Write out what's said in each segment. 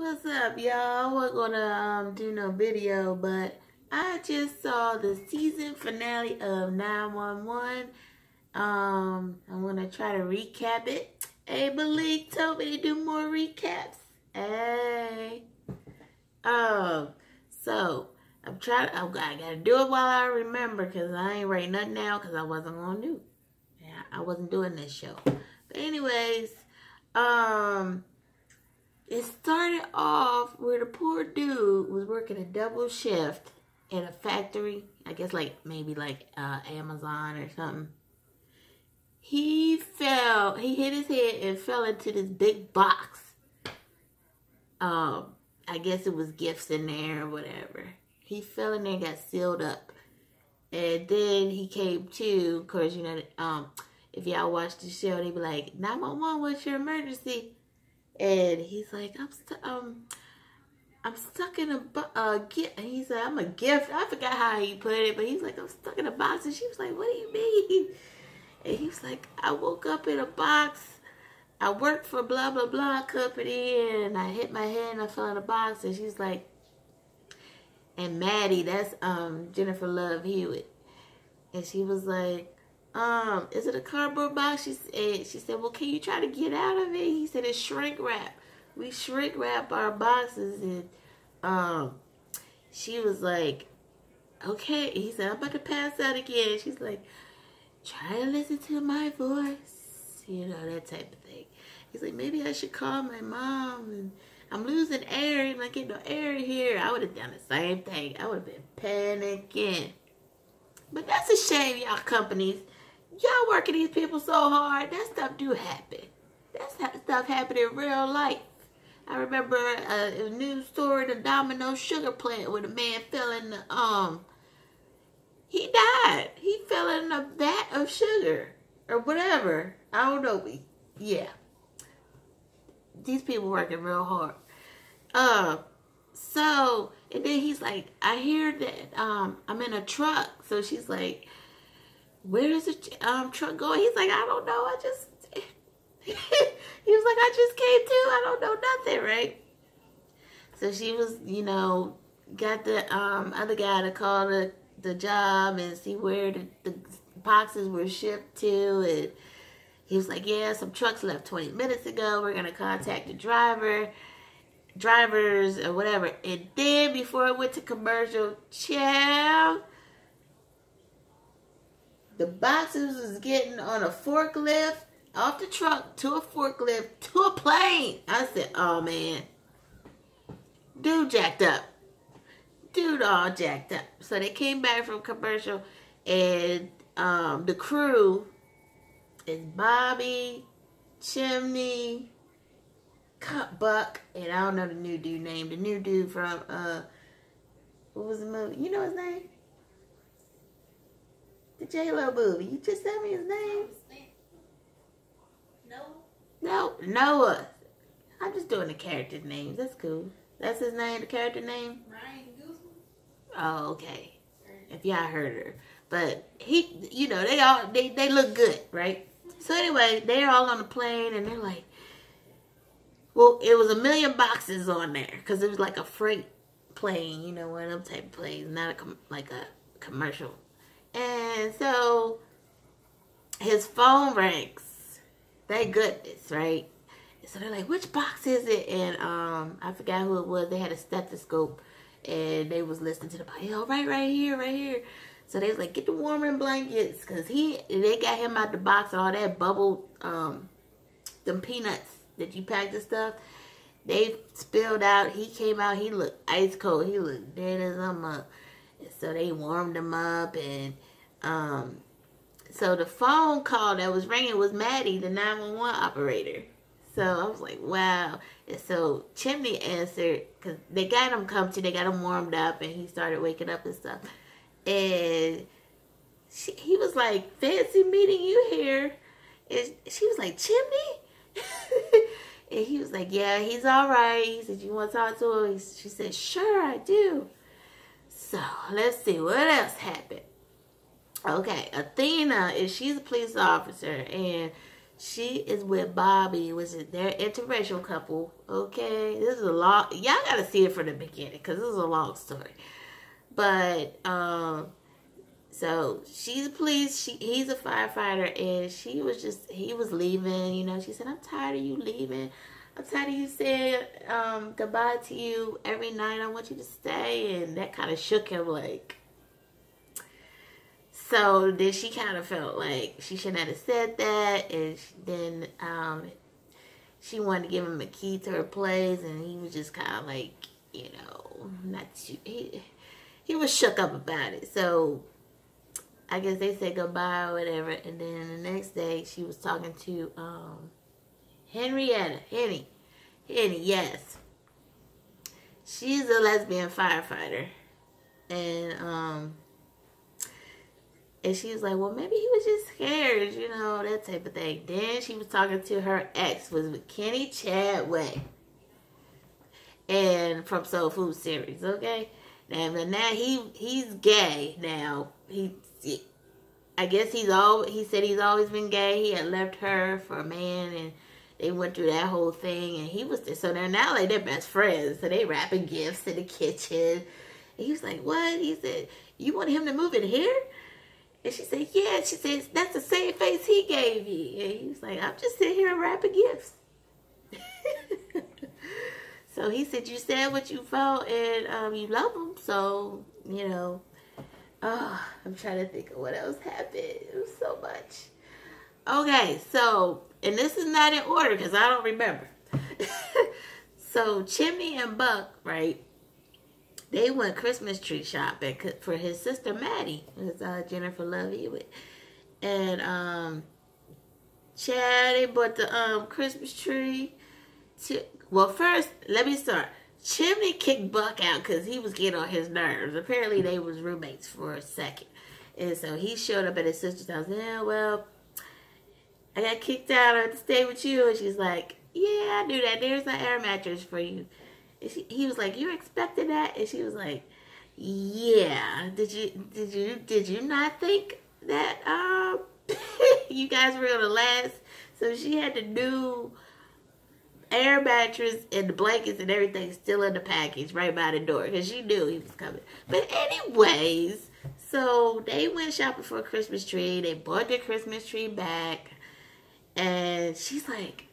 What's up, y'all? I wasn't gonna do no video, but I just saw the season finale of 911. I'm gonna try to recap it. Hey, Malik told me to do more recaps. Hey. So I gotta do it while I remember, because I ain't writing nothing now because I wasn't gonna do. Yeah, I wasn't doing this show. But anyways, it started off where the poor dude was working a double shift at a factory. I guess maybe Amazon or something. He hit his head and fell into this big box. I guess it was gifts in there or whatever. He fell in there and got sealed up. And then he came to, of course, you know, if y'all watch the show, they be like, 911, what's your emergency? And he's like, I'm stuck in a gift. And he said, I'm a gift. I forgot how he put it, but he's like, I'm stuck in a box. And she was like, what do you mean? And he was like, I woke up in a box. I worked for blah, blah, blah company, and I hit my head and I fell in a box. And she's like, and Maddie, that's Jennifer Love Hewitt. And she was like, is it a cardboard box? She said, well, can you try to get out of it? He said, it's shrink wrap. We shrink wrap our boxes. And she was like, okay. He said, I'm about to pass out again. She's like, try to listen to my voice. You know, that type of thing. He's like, maybe I should call my mom. And I'm losing air. I'm not getting no air here. I would have done the same thing. I would have been panicking. But that's a shame, y'all companies. Y'all working these people so hard. That stuff do happen. That stuff happen in real life. I remember a news story, the Domino sugar plant, where the man fell in the, he died. He fell in a vat of sugar or whatever. I don't know. Yeah. These people working real hard. So, and then he's like, I hear that I'm in a truck. So she's like, where is the truck going? He's like, I don't know. He was like, I just came to. I don't know nothing, right? So she was, you know, got the other guy to call the job and see where the boxes were shipped to. And he was like, yeah, some trucks left 20 minutes ago. We're going to contact the drivers or whatever. And then before it went to commercial, the boxes was getting on a forklift, off the truck, to a forklift, to a plane. I said, oh, man. Dude jacked up. Dude all jacked up. So they came back from commercial, and the crew is Bobby, Chimney, Buck, and I don't know the new dude name. The new dude from, what was the movie? You know his name? The J-Lo movie. You just sent me his name. No, Noah. I'm just doing the character names. That's cool. That's his name, the character name? Ryan Guzman. Oh, okay. If y'all heard her. But he, you know, they look good, right? So anyway, they're all on the plane, and they're like, well, it was 1 million boxes on there, because it was like a freight plane, you know, one of them type of planes, not like a commercial. And so his phone rings. Thank goodness, right? So they're like, which box is it? And I forgot who it was. They had a stethoscope, and they was listening to the box. Oh, right here. So they was like, get the warming blankets, because they got him out the box and all that bubble, them peanuts that you packed and stuff. They spilled out. He came out. He looked ice cold. He looked dead as a mug. So they warmed him up, and so the phone call that was ringing was Maddie, the 911 operator. So I was like, wow. And so Chimney answered, because they got him warmed up, and he started waking up and stuff. And he was like, fancy meeting you here. And she was like, Chimney? And he was like, yeah, he's all right. He said, you want to talk to him? She said, sure, I do. So let's see what else happened. Okay, Athena she's a police officer, and She is with Bobby, which is their interracial couple. Okay, this is a long. Y'all gotta see it from the beginning because this is a long story. But so she's a police. He's a firefighter, and he was leaving. You know, she said, "I'm tired of you leaving. I'm tired of you saying goodbye to you every night. I want you to stay." And that kind of shook him, like. So then she kind of felt like she shouldn't have said that, and then she wanted to give him a key to her place, and he was just kind of like, you know, not too, he was shook up about it. So I guess they said goodbye or whatever, and then the next day she was talking to Henny, yes, she's a lesbian firefighter, and she was like, well, maybe he was just scared, you know, that type of thing. Then she was talking to her ex, was with Kenny Chadway, and from Soul Food series, okay? Now he's gay now. I guess he said he's always been gay. He had left her for a man, and they went through that whole thing, and he was there. So they're now like they're best friends. So they wrapping gifts in the kitchen. And he was like, what? He said, you want him to move in here? And she said, yeah. She said, that's the same face he gave you. And he was like, I'm just sitting here wrapping gifts. So he said, you said what you felt, and you love him. So, you know, I'm trying to think of what else happened. It was so much. Okay, so, and this is not in order because I don't remember. So Chimney and Buck, right? They went Christmas tree shopping for his sister Maddie, who's Jennifer Love Hewitt. And Chad, they bought the Christmas tree. Well, first, let me start. Chimney kicked Buck out because he was getting on his nerves. Apparently, they was roommates for a second. And so he showed up at his sister's house. Yeah, well, I got kicked out. I had to stay with you. And she's like, yeah, I knew that. There's an air mattress for you. He was like, you're expecting that? And she was like, yeah. Did you not think that you guys were gonna last? So she had the new air mattress and the blankets and everything still in the package right by the door because she knew he was coming. But anyways, so they went shopping for a Christmas tree. They bought their Christmas tree back, and she's like,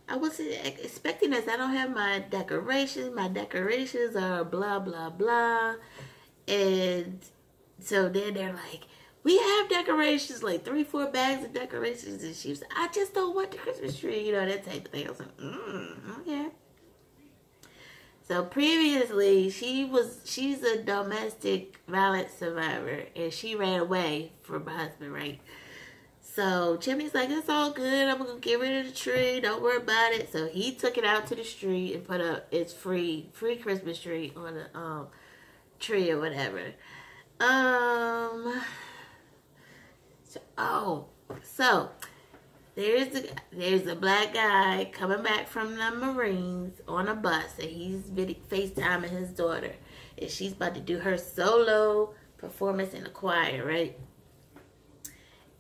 I wasn't expecting this. I don't have my decorations. My decorations are blah, blah, blah. And so then they're like, we have decorations, like 3-4 bags of decorations. And she was like, I just don't want the Christmas tree. You know, that type of thing. I was like, okay. So previously, she's a domestic violence survivor. And she ran away from her husband, right? So Chimney's like, it's all good. I'm going to get rid of the tree. Don't worry about it. So he took it out to the street and put up its free Christmas tree on the tree or whatever. So there's a black guy coming back from the Marines on a bus, and he's FaceTiming his daughter, and she's about to do her solo performance in the choir, right?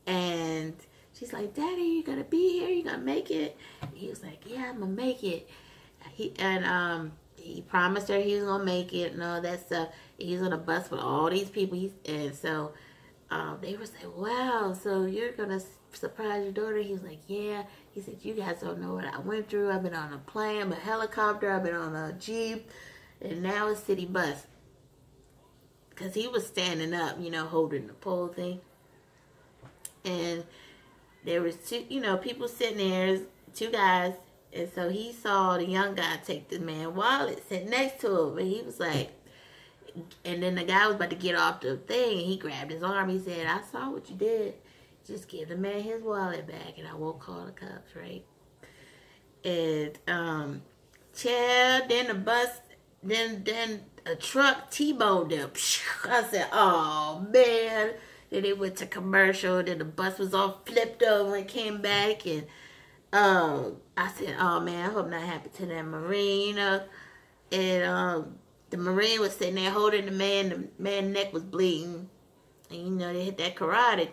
And she's like, Daddy, you gonna be here? You gonna make it? And he was like, yeah, I'm gonna make it. He promised her he was gonna make it and all that stuff. He's on a bus with all these people. So they were saying, wow, so you're gonna surprise your daughter? He was like, yeah. He said, you guys don't know what I went through. I've been on a plane, a helicopter, I've been on a Jeep, and now a city bus. Because he was standing up, you know, holding the pole thing. And there was people sitting there, 2 guys. And so he saw the young guy take the man's wallet, sit next to him. And he was like, and then the guy was about to get off the thing. And he grabbed his arm. He said, I saw what you did. Just give the man his wallet back and I won't call the cops, right? And, then the bus, then a truck T-boned them. I said, oh, man. Then they went to commercial. Then the bus was all flipped over and came back. And I said, oh, man, I hope not happened to that Marine, you know. And the Marine was sitting there holding the man. The man's neck was bleeding. And, you know, they hit that carotid.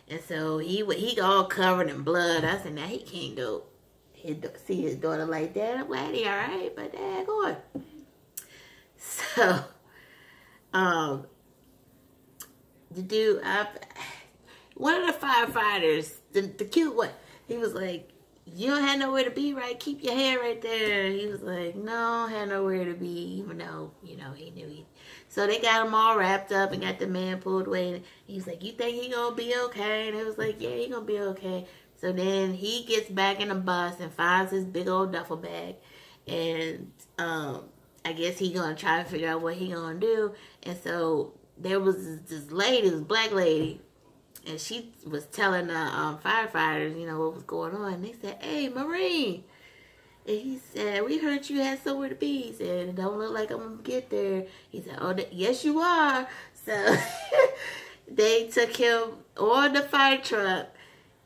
And so he all covered in blood. I said, now he can't go see his daughter like that. I'm glad he all right, but dad, go on. So, the dude, one of the firefighters, the cute one, he was like, you don't have nowhere to be, right? Keep your hand right there. He was like, no, I have nowhere to be, even though, you know, he knew he. So they got him all wrapped up and got the man pulled away. And he was like, you think he gonna be okay? And it was like, yeah, he gonna be okay. So then he gets back in the bus and finds his big old duffel bag. And I guess he gonna try to figure out what he gonna do. And so there was this lady, this black lady, and she was telling the firefighters, you know, what was going on. And they said, hey, Marine. And he said, we heard you had somewhere to be. He said, it don't look like I'm going to get there. He said, oh, yes, you are. So they took him on the fire truck.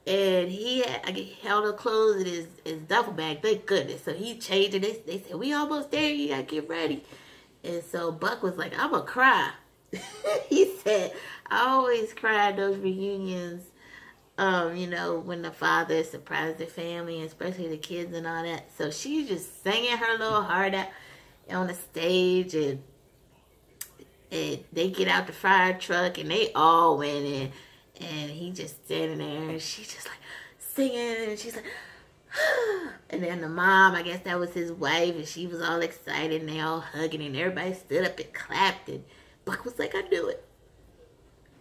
And he held her clothes in his duffel bag. Thank goodness. So he changed it. They said, we almost there. You got to get ready. And so Buck was like, I'm going to cry. He said, I always cry at those reunions, you know, when the father surprised the family, especially the kids and all that. So she's just singing her little heart out on the stage, and they get out the fire truck, and they all went in, and he just standing there, and she's just like singing, and she's like, and then the mom, I guess that was his wife, and she was all excited, and they all hugging, and everybody stood up and clapped, and Buck was like, I knew it.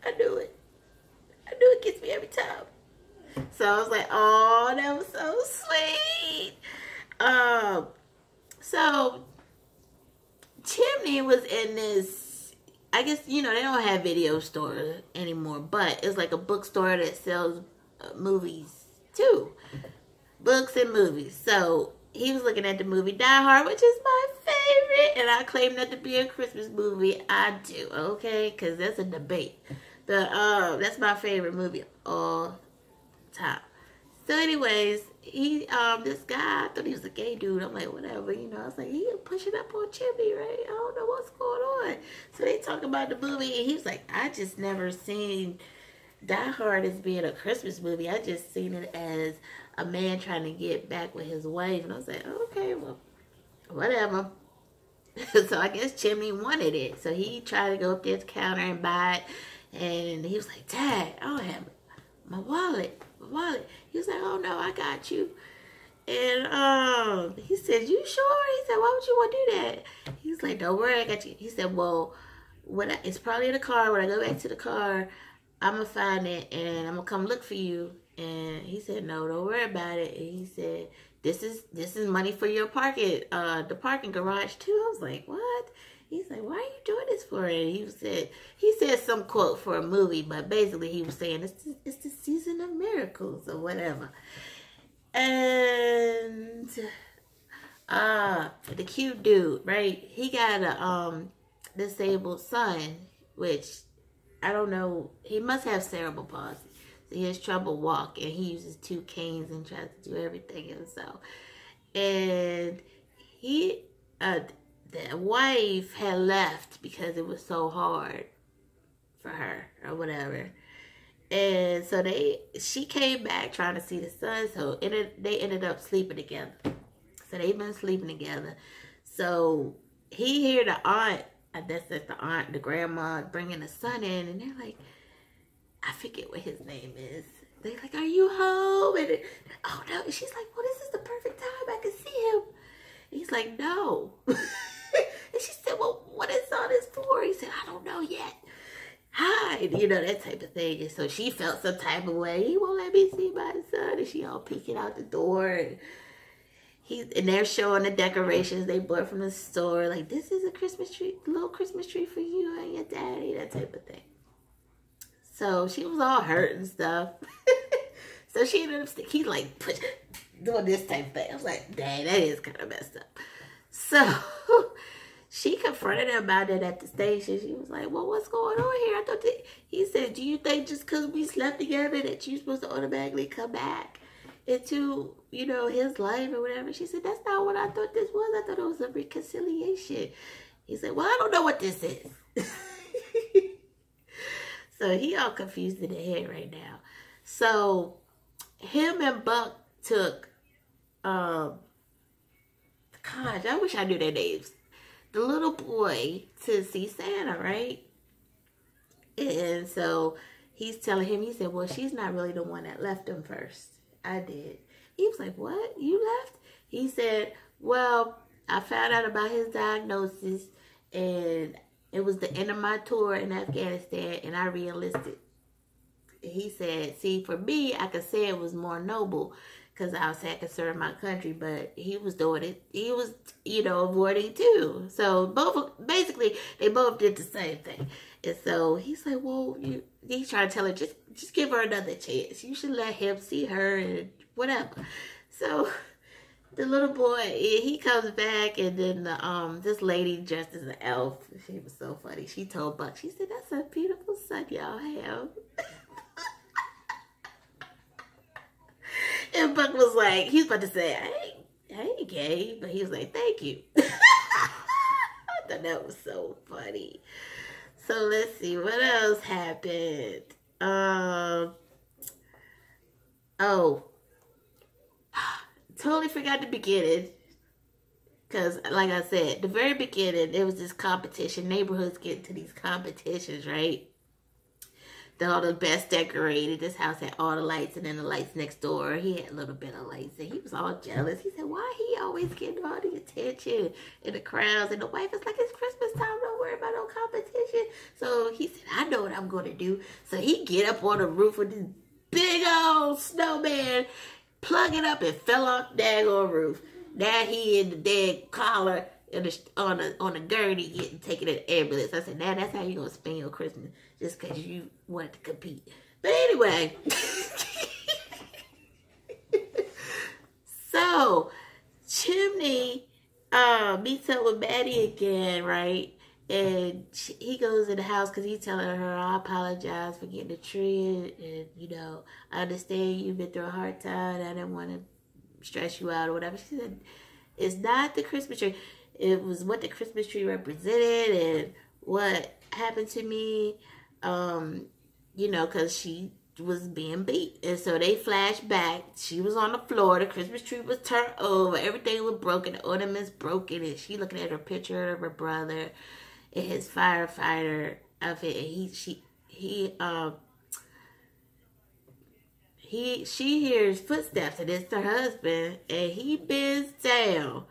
I knew it. I knew it gets me every time. So I was like, oh, that was so sweet. So Chimney was in this, I guess, you know, they don't have video stores anymore, but it's like a bookstore that sells movies too. Books and movies. So he was looking at the movie Die Hard, which is my favorite, and I claim that to be a Christmas movie. I do, okay? Because that's a debate. That's my favorite movie of all time. So anyways, this guy, I thought he was a gay dude. I'm like, whatever, you know. I was like, he pushing up on Chimney, right? I don't know what's going on. So they talk about the movie, and he was like, I just never seen Die Hard as being a Christmas movie. I just seen it as a man trying to get back with his wife. And I was like, okay, well, whatever. So I guess Chimney wanted it. So he tried to go up there to the counter and buy it. And he was like, Dad, I don't have my wallet. He was like, oh no, I got you. And he said, you sure? He said, why would you want to do that? He was like, don't worry, I got you. He said, well, it's probably in the car. When I go back to the car, I'm going to find it and I'm going to come look for you. And he said, no, don't worry about it. And he said, this is money for your the parking garage too. I was like, what? He's like, why are you doing this for? And he said some quote for a movie, but basically he was saying it's the season of miracles or whatever. And the cute dude, right? He got a disabled son, which I don't know. He must have cerebral palsy. So he has trouble walking. He uses 2 canes and tries to do everything himself. And the wife had left because it was so hard for her or whatever. And so she came back trying to see the son. So they ended up sleeping together. So they've been sleeping together. So he hear the aunt, I guess that's the aunt, the grandma bringing the son in, and they're like, I forget what his name is. They're like, are you home? And oh no, and she's like, well, this is the perfect time. I can see him. And he's like, no. And she said, well, what is all this for? He said, I don't know yet. Hide, you know, that type of thing. And so she felt some type of way. He won't let me see my son. And she all peeking out the door. And they're showing the decorations they bought from the store. Like, this is a Christmas tree, little Christmas tree for you and your daddy, that type of thing. So she was all hurt and stuff. So she ended up, he's like doing this type of thing. I was like, dang, that is kind of messed up. So she confronted him about it at the station. She was like, well, what's going on here? I thought he said, do you think just because we slept together that you're supposed to automatically come back into, you know, his life or whatever? She said, that's not what I thought this was. I thought it was a reconciliation. He said, well, I don't know what this is. So he all confused in the head right now. So him and Buck took, gosh, I wish I knew their names. The little boy to see Santa, right? And so he's telling him, he said, well, she's not really the one that left him first. I did. He was like, what? You left? He said, well, I found out about his diagnosis, and it was the end of my tour in Afghanistan, and I re-enlisted. He said, see, for me, I could say it was more noble because I was had to serve my country, but he was doing it. He was, avoiding too. So basically, they both did the same thing. And so he's like, well, he's trying to tell her, just give her another chance. You should let him see her and whatever. So the little boy, he comes back, and then this lady dressed as an elf, she was so funny. She told Buck, she said, that's a beautiful son y'all have. And Buck was like, he was about to say, I ain't gay, but he was like, thank you. I thought that was so funny. So let's see, what else happened? Totally forgot the beginning. Because, like I said, the very beginning, there was this competition. Neighborhoods get into these competitions, right? They're all the best decorated. This house had all the lights, and then the lights next door, he had a little bit of lights, and he was all jealous. He said, why he always getting all the attention and the crowds? And the wife is like, it's Christmas time, don't worry about no competition. So he said, I know what I'm going to do. So he get up on the roof with this big old snowman, plug it up, and fell off the daggone roof. Now he in the dead collar on a gurney taken in an ambulance. I said, now that's how you going to spend your Christmas, just because you wanted to compete. But anyway, so Chimney meets up with Maddie again, right? And he goes in the house because he's telling her, I apologize for getting the tree, and I understand you've been through a hard time. I didn't want to stress you out or whatever. She said, it's not the Christmas tree. It was what the Christmas tree represented and what happened to me, because she was being beat. And so they flashed back. She was on the floor. The Christmas tree was turned over. Everything was broken. The ornaments broken. And she looking at her picture of her brother in his firefighter outfit. And she hears footsteps, and it's her husband, and he bends down.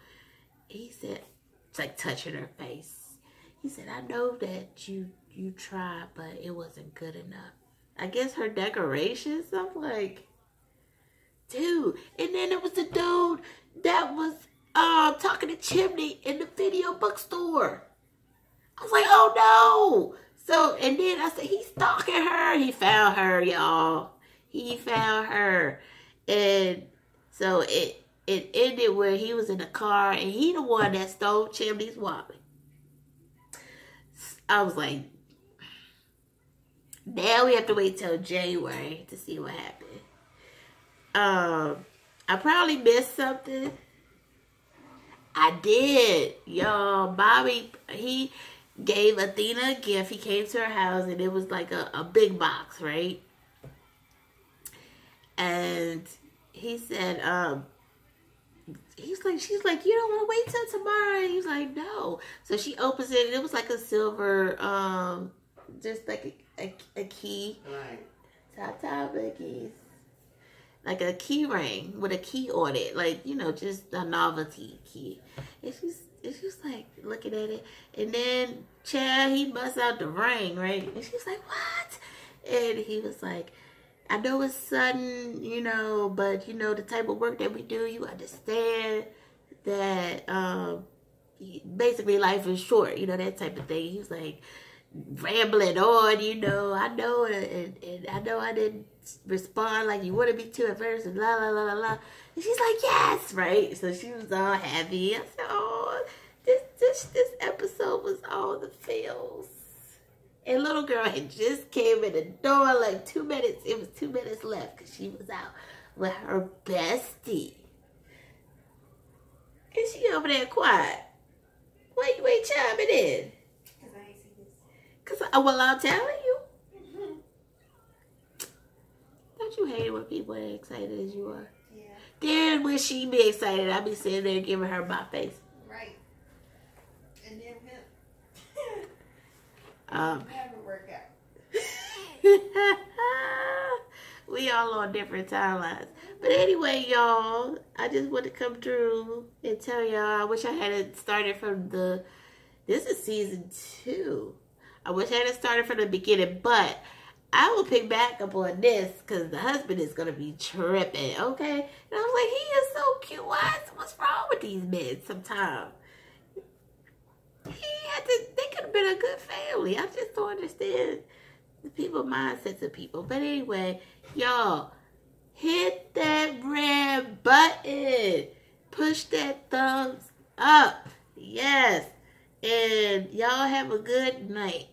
He said, it's like touching her face. He said, I know that you tried, but it wasn't good enough. I guess her decorations. I'm like, dude. And then it was the dude that was talking to Chimney in the video bookstore. I was like, oh no. So, and then I said, he's stalking her. He found her, y'all. He found her. And so it ended where he was in the car, and he the one that stole Chimney's wallet. I was like, now we have to wait till January to see what happened. I probably missed something. I did. Y'all, Bobby, he gave Athena a gift. He came to her house, and it was like a big box, right? And he said, she's like, you don't want to wait till tomorrow? And he's like, no. So she opens it, and it was like a silver, just like a key. Right. Top keys. Like a key ring with a key on it. Like, just a novelty key. And she's like looking at it. And then Chad, he busts out the ring, right? And she's like, what? And he was like, I know it's sudden, but the type of work that we do, you understand that basically life is short, that type of thing. He was like rambling on, I know, and I know I didn't respond like you wanted me to at first, and la la la la la. And she's like, yes, right? So she was all happy. I said, oh, this episode was all the feels. And little girl had just came in the door like 2 minutes. It was 2 minutes left because she was out with her bestie. And she over there quiet. Why you ain't chiming in? Because I ain't seen this. Well, I'm telling you. Don't you hate it when people ain't excited as you are? Yeah. Then when she be excited, I be sitting there giving her my face. Right. And then never work out. We all on different timelines. But anyway, y'all, I just want to come through and tell y'all, I wish I had it started from this is season 2. I wish I had it started from the beginning, but I will pick back up on this because the husband is going to be tripping, okay? And I was like, he is so cute. What's wrong with these men sometimes? They could have been a good family. I just don't understand the mindsets of people. But anyway, y'all, hit that red button. Push that thumbs up. Yes. And y'all have a good night.